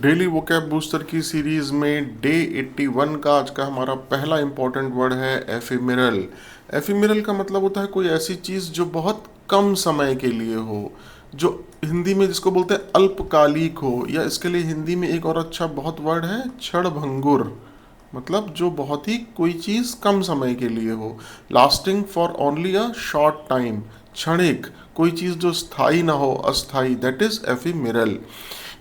Daily vocab booster की series में day 81 का आज का हमारा पहला इंपॉर्टेंट वर्ड है एफिमेरल। एफिमेरल का मतलब होता है कोई ऐसी चीज़ जो बहुत कम समय के लिए हो, जो हिंदी में जिसको बोलते हैं अल्पकालिक हो, या इसके लिए हिंदी में एक और अच्छा बहुत वर्ड है क्षणभंगुर। मतलब जो बहुत ही कोई चीज़ कम समय के लिए हो, lasting for only a short time, क्षणिक, कोई चीज़ जो स्थायी ना हो, अस्थाई, दैट इज एफिमेरल।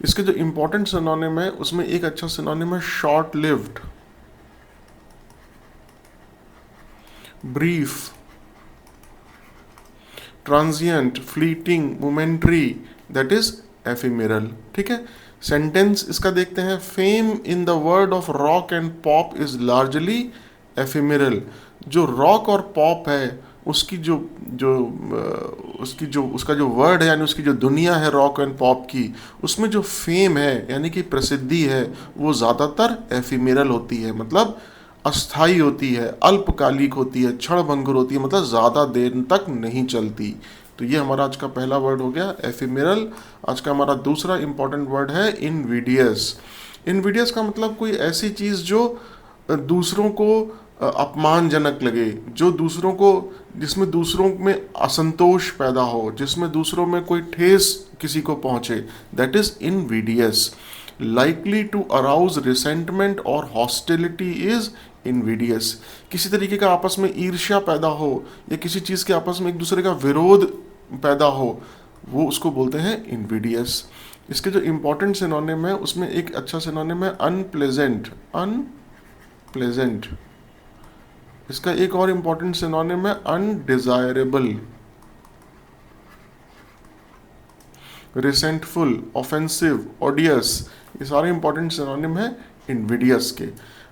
इसके जो इंपॉर्टेंट सिनोनिम है उसमें एक अच्छा सिनोनिम है short lived, brief, transient, fleeting, momentary, that is ephemeral. ठीक है। सेंटेंस इसका देखते हैं, fame in the word of rock and pop is largely ephemeral. जो रॉक और पॉप है उसकी जो जो उसकी जो उसका जो वर्ड है, यानी उसकी जो दुनिया है रॉक एंड पॉप की, उसमें जो फेम है यानी कि प्रसिद्धि है, वो ज़्यादातर एफिमेरल होती है। मतलब अस्थाई होती है, अल्पकालिक होती है, क्षणभंगुर होती है, मतलब ज़्यादा देर तक नहीं चलती। तो ये हमारा आज का पहला वर्ड हो गया एफिमेरल। आज का हमारा दूसरा इंपॉर्टेंट वर्ड है इनविडियस। इनविडियस का मतलब कोई ऐसी चीज़ जो दूसरों को अपमानजनक लगे, जो दूसरों को, जिसमें दूसरों में असंतोष पैदा हो, जिसमें दूसरों में कोई ठेस किसी को पहुंचे, that is invidious. Likely to arouse resentment और हॉस्टिलिटी इज इनविडियस। किसी तरीके का आपस में ईर्ष्या पैदा हो, या किसी चीज़ के आपस में एक दूसरे का विरोध पैदा हो, वो उसको बोलते हैं इनविडियस। इसके जो इंपॉर्टेंट सिनोनिम है उसमें एक अच्छा सिनोनिम है अनप्लेजेंट, अनप्लेजेंट। इसका एक और इंपॉर्टेंट सिनोनिम है अनडिजायरेबल, रिसेंटफुल, ऑफेंसिव, ओडियस। ये सारे इंपॉर्टेंट सिनोनिम है इनविडियस के।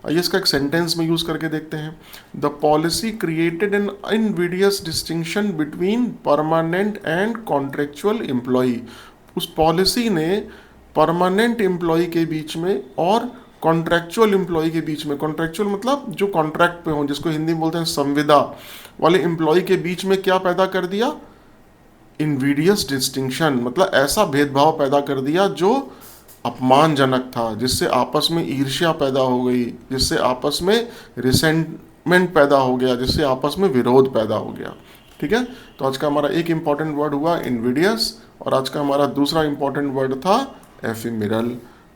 आइए इसका एक सेंटेंस में यूज करके देखते हैं। The policy created an invidious distinction between permanent and contractual employ. उस पॉलिसी ने परमानेंट एम्प्लॉय के बीच में और कॉन्ट्रैक्चुअल एम्प्लॉय के बीच में, कॉन्ट्रैक्चुअल मतलब जो कॉन्ट्रैक्ट पे हो, जिसको हिंदी में बोलते हैं संविदा वाले एम्प्लॉय के बीच में क्या पैदा कर दिया, इनविडियस डिस्टिंक्शन। मतलब ऐसा भेदभाव पैदा कर दिया जो अपमानजनक था, जिससे आपस में ईर्ष्या पैदा हो गई, जिससे आपस में रिसेंटमेंट पैदा हो गया, जिससे आपस में विरोध पैदा हो गया। ठीक है। तो आज का हमारा एक इंपॉर्टेंट वर्ड हुआ इनविडियस, और आज का हमारा दूसरा इंपॉर्टेंट वर्ड था एफिमेरल।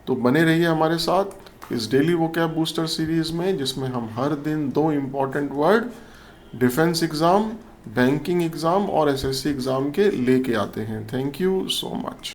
तो बने रहिए हमारे साथ इस डेली वोकैब बूस्टर सीरीज में, जिसमें हम हर दिन 2 important word defence exam, banking exam और एसएससी एग्जाम के लेके आते हैं। Thank you so much.